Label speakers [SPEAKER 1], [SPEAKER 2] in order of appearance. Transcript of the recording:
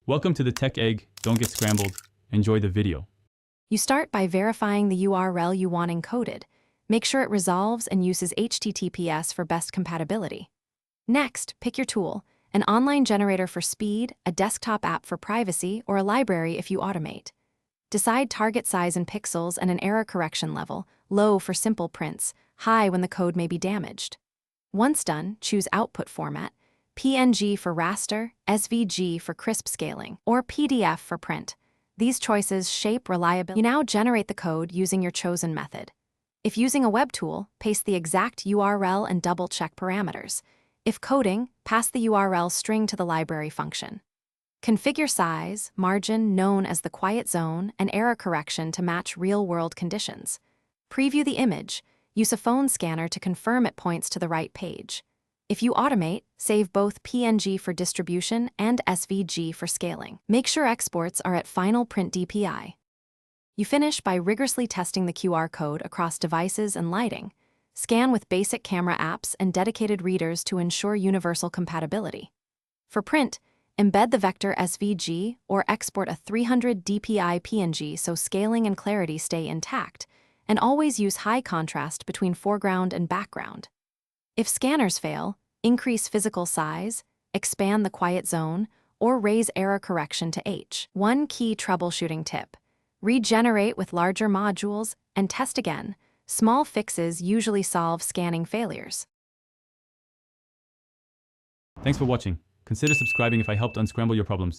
[SPEAKER 1] Welcome to the Tech Egg. Don't get scrambled. Enjoy the video.
[SPEAKER 2] You start by verifying the URL you want encoded. Make sure it resolves and uses HTTPS for best compatibility. Next, pick your tool, an online generator for speed, a desktop app for privacy, or a library if you automate. Decide target size in pixels and an error correction level, low for simple prints, high when the code may be damaged. Once done, choose output format, PNG for raster, SVG for crisp scaling, or PDF for print. These choices shape reliability. You now generate the code using your chosen method. If using a web tool, paste the exact URL and double-check parameters. If coding, pass the URL string to the library function. Configure size, margin known as the quiet zone, and error correction to match real-world conditions. Preview the image. Use a phone scanner to confirm it points to the right page. If you automate, save both PNG for distribution and SVG for scaling. Make sure exports are at final print DPI. You finish by rigorously testing the QR code across devices and lighting. Scan with basic camera apps and dedicated readers to ensure universal compatibility. For print, embed the vector SVG or export a 300 DPI PNG so scaling and clarity stay intact, and always use high contrast between foreground and background. If scanners fail, increase physical size, expand the quiet zone, or raise error correction to H. One key troubleshooting tip: regenerate with larger modules and test again. Small fixes usually solve scanning failures.
[SPEAKER 1] Thanks for watching. Consider subscribing if I helped unscramble your problems.